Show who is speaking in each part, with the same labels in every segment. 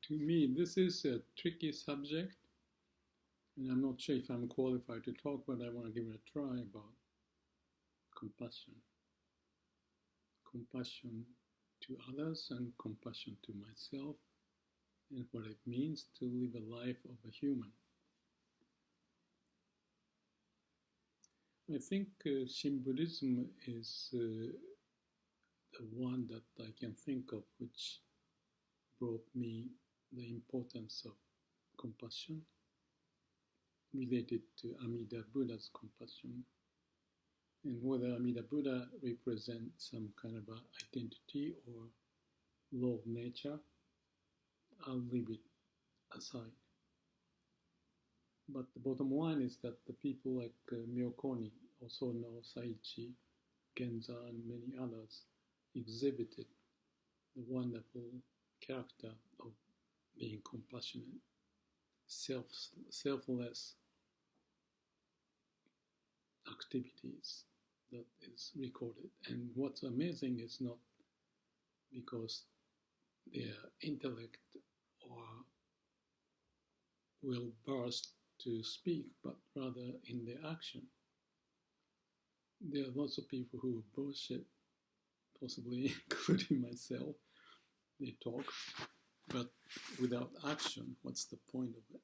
Speaker 1: To me, this is a tricky subject, and I'm not sure if I'm qualified to talk, but I want to give it a try about compassion. Compassion to others and compassion to myself, and what it means to live a life of a human. I think Shin Buddhism is the one that I can think of which brought me the importance of compassion related to Amida Buddha's compassion, and whether Amida Buddha represents some kind of identity or law of nature, I'll leave it aside. But the bottom line is that the people like Miyokoni, also know Saichi, Genza, and many others, exhibited the wonderful character of being compassionate, selfless activities that is recorded. And what's amazing is not because their intellect or will burst to speak, but rather in their action. There are lots of people who bullshit, possibly including myself. They talk, but without action, what's the point of it?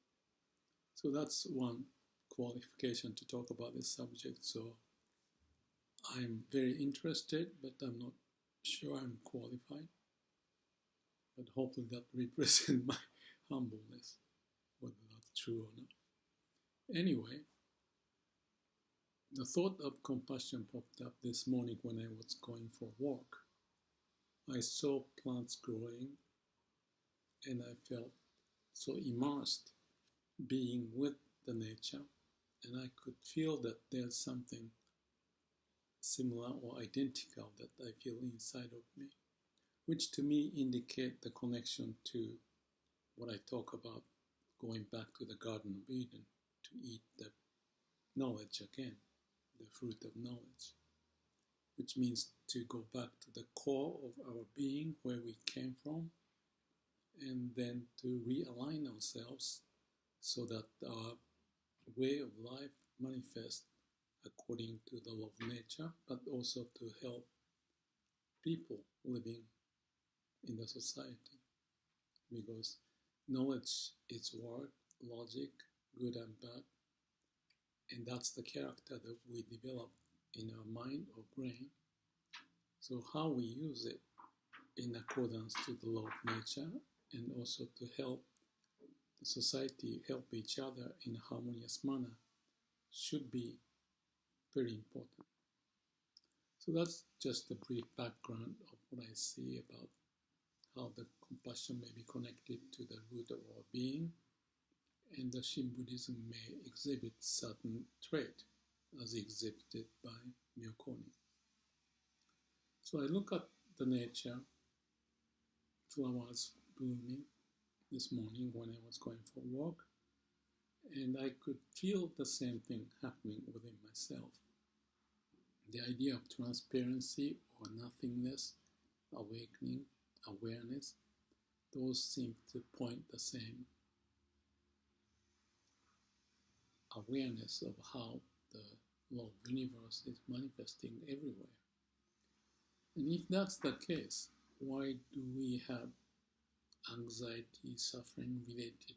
Speaker 1: So that's one qualification to talk about this subject. So I'm very interested, but I'm not sure I'm qualified. But hopefully that represents my humbleness, whether that's true or not. Anyway, the thought of compassion popped up this morning when I was going for a walk. I saw plants growing and I felt so immersed being with the nature, and I could feel that there's something similar or identical that I feel inside of me, which to me indicate the connection to what I talk about going back to the Garden of Eden to eat the knowledge again, the fruit of knowledge, which means to go back to the core of our being, where we came from, and then to realign ourselves so that our way of life manifests according to the law of nature, but also to help people living in the society. Because knowledge is word, logic, good and bad, and that's the character that we develop in our mind or brain. So how we use it in accordance to the law of nature, and also to help the society help each other in a harmonious manner, should be very important. So that's just a brief background of what I see about how the compassion may be connected to the root of our being, and the Shin Buddhism may exhibit certain trait as exhibited by Miyokoni. So I look at the nature, flowers blooming this morning when I was going for a walk, and I could feel the same thing happening within myself. The idea of transparency or nothingness, awakening, awareness, those seem to point the same awareness of how the law of the universe is manifesting everywhere. And if that's the case, why do we have anxiety, suffering related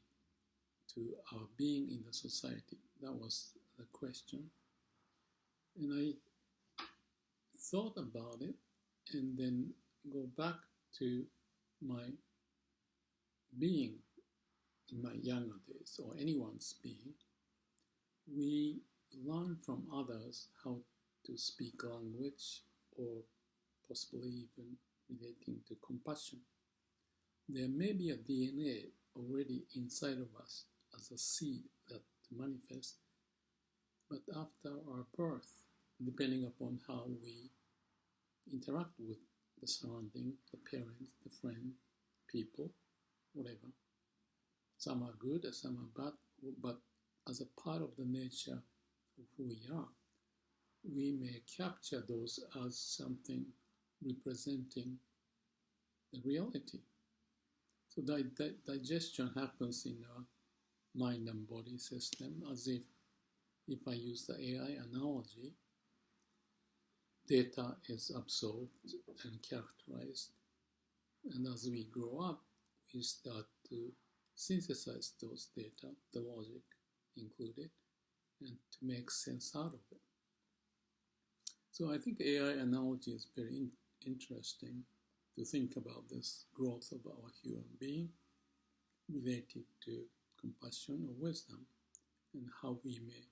Speaker 1: to our being in the society? That was the question. And I thought about it and then go back to my being in my younger days, or anyone's being. We learn from others how to speak language, or possibly even relating to compassion. There may be a DNA already inside of us as a seed that manifests, but after our birth, depending upon how we interact with the surrounding, the parents, the friend, people, whatever. Some are good, some are bad, but as a part of the nature of who we are, we may capture those as something representing the reality. So digestion happens in our mind and body system, as if I use the AI analogy, data is absorbed and characterized. And as we grow up, we start to synthesize those data, the logic included, and to make sense out of it. So I think AI analogy is very interesting to think about this growth of our human being related to compassion or wisdom, and how we may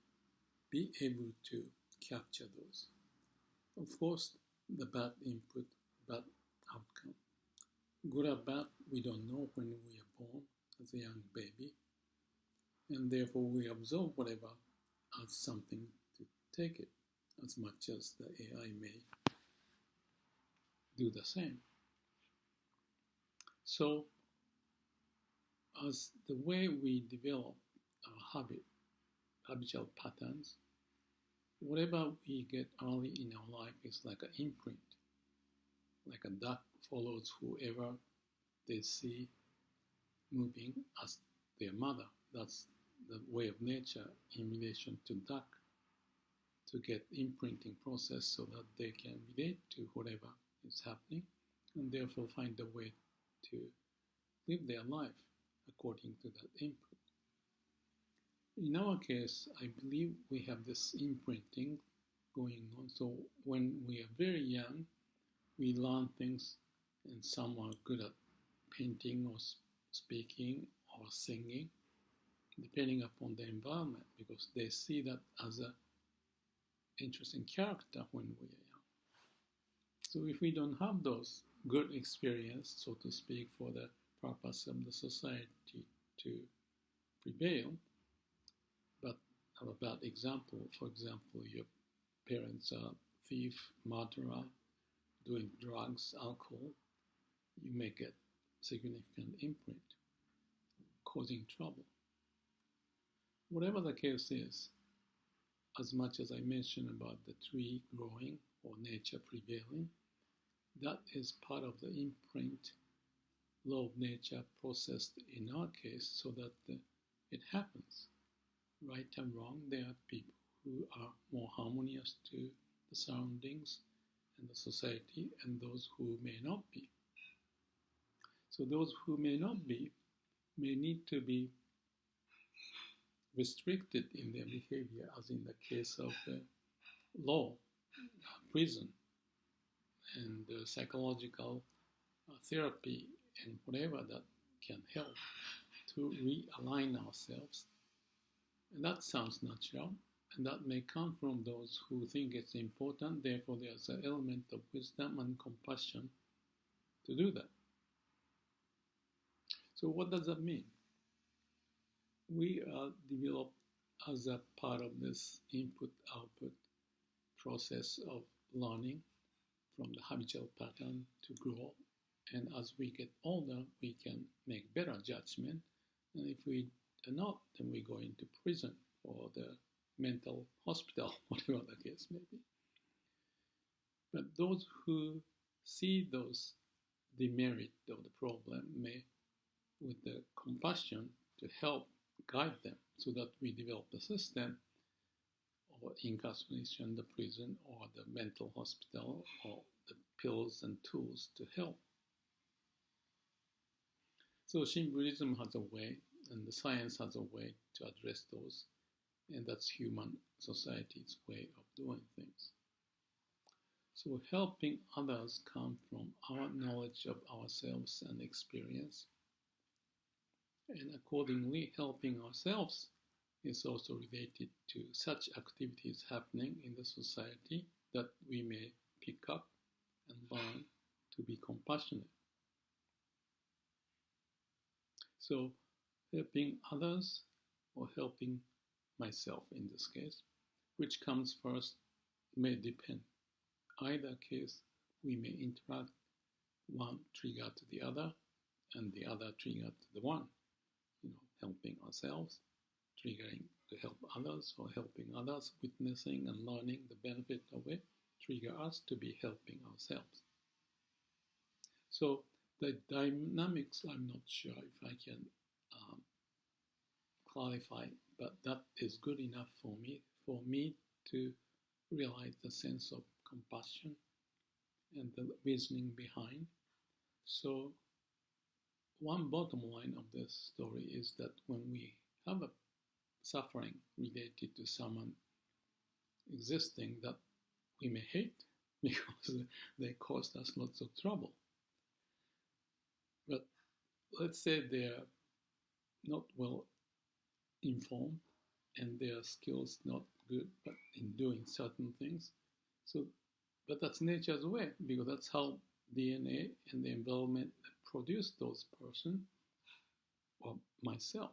Speaker 1: be able to capture those. Of course, the bad input, bad outcome. Good or bad, we don't know when we are born as a young baby, and therefore we absorb whatever as something to take it, as much as the AI may do the same. So, as the way we develop our habitual patterns, whatever we get early in our life is like an imprint, like a duck follows whoever they see moving as their mother. That's the way of nature in relation to duck, to get imprinting process so that they can relate to whatever is happening and therefore find a way to live their life according to that input. In our case, I believe we have this imprinting going on. So when we are very young, we learn things, and some are good at painting or speaking or singing, depending upon the environment, because they see that as an interesting character when we are young. So if we don't have those good experience, so to speak, for the purpose of the society to prevail, but have a bad example, for example, your parents are thief, murderer, doing drugs, alcohol, you may get significant imprint, causing trouble. Whatever the case is, as much as I mentioned about the tree growing or nature prevailing, that is part of the imprint, law of nature processed in our case so that it happens. Right and wrong, there are people who are more harmonious to the surroundings and the society, and those who may not be. So those who may not be may need to be restricted in their behavior, as in the case of law, prison, and psychological therapy, and whatever that can help to realign ourselves. And that sounds natural, and that may come from those who think it's important. Therefore, there's an element of wisdom and compassion to do that. So what does that mean? We are developed as a part of this input-output process of learning from the habitual pattern to grow. And as we get older, we can make better judgment. And if we do not, then we go into prison or the mental hospital, whatever the case may be. But those who see those demerit of the problem may, with the compassion, to help guide them so that we develop the system or incarceration, the prison or the mental hospital, or the pills and tools to help. So Shin Buddhism has a way, and the science has a way to address those, and that's human society's way of doing things. So helping others comes from our knowledge of ourselves and experience, and accordingly helping ourselves is also related to such activities happening in the society that we may pick up and learn to be compassionate. So helping others or helping myself in this case, which comes first, may depend. Either case, we may interact, one trigger to the other, and the other trigger to the one. Helping ourselves, triggering to help others, or helping others, witnessing and learning the benefit of it, trigger us to be helping ourselves. So The dynamics, I'm not sure if I can um, clarify, but that is good enough for me to realize the sense of compassion and the reasoning behind. So one bottom line of this story is that when we have a suffering related to someone existing that we may hate because they caused us lots of trouble. But let's say they're not well informed and their skills not good but in doing certain things. So, but that's nature's way because that's how DNA and the environment produce those person or myself.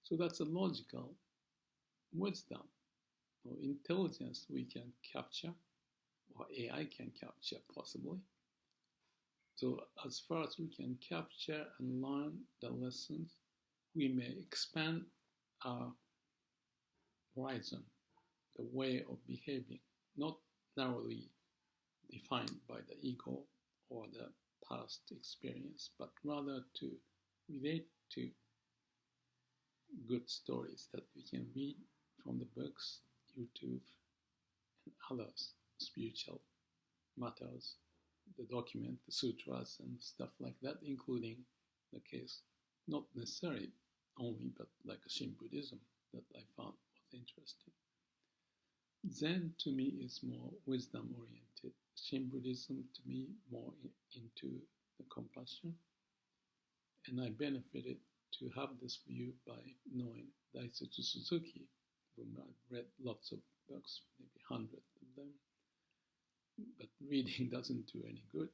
Speaker 1: So that's a logical wisdom or intelligence we can capture or AI can capture possibly. So as far as we can capture and learn the lessons, we may expand our horizon, the way of behaving, not narrowly defined by the ego or the past experience, but rather to relate to good stories that we can read from the books, YouTube, and others, spiritual matters, the document, the sutras, and stuff like that, including the case, not necessarily only, but like Shin Buddhism that I found was interesting. Zen to me is more wisdom oriented. Shin Buddhism to me more into the compassion. And I benefited to have this view by knowing Daisetsu Suzuki, whom I've read lots of books, maybe hundreds of them. But reading doesn't do any good.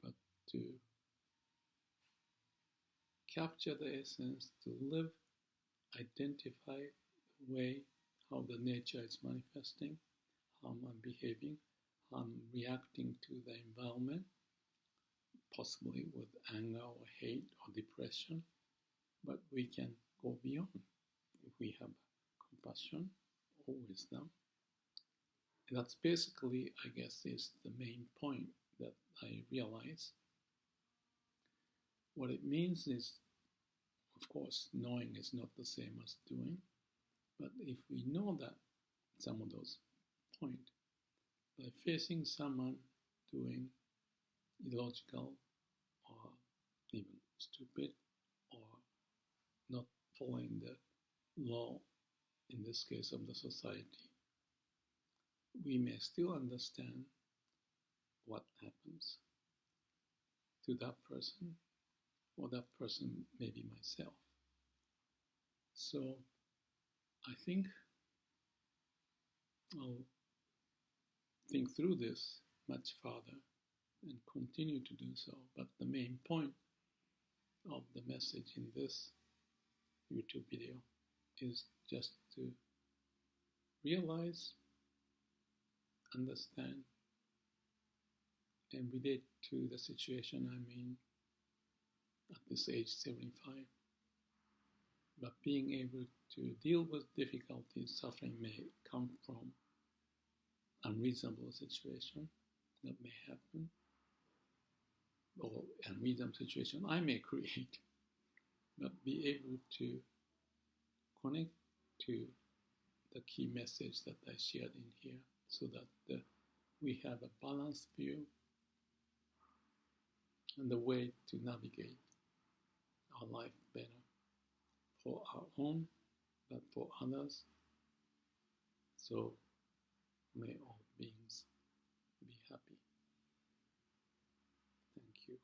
Speaker 1: But to capture the essence, to live, identify the way how the nature is manifesting, how I'm behaving, how I'm reacting to the environment, possibly with anger or hate or depression, but we can go beyond if we have compassion or wisdom. And that's basically, I guess, is the main point that I realize. What it means is, of course, knowing is not the same as doing, but if we know that some of those points, by facing someone doing illogical or even stupid or not following the law, in this case of the society, we may still understand what happens to that person, or that person may be myself. So I think I'll think through this much further and continue to do so. But the main point of the message in this YouTube video is just to realize, understand, and relate to the situation I'm in at this age 75. But being able to deal with difficulties, suffering may come from unreasonable situation that may happen, or unreasonable situation I may create, but be able to connect to the key message that I shared in here so that we have a balanced view and the way to navigate our life better for our own, but for others. So may all beings be happy. Thank you.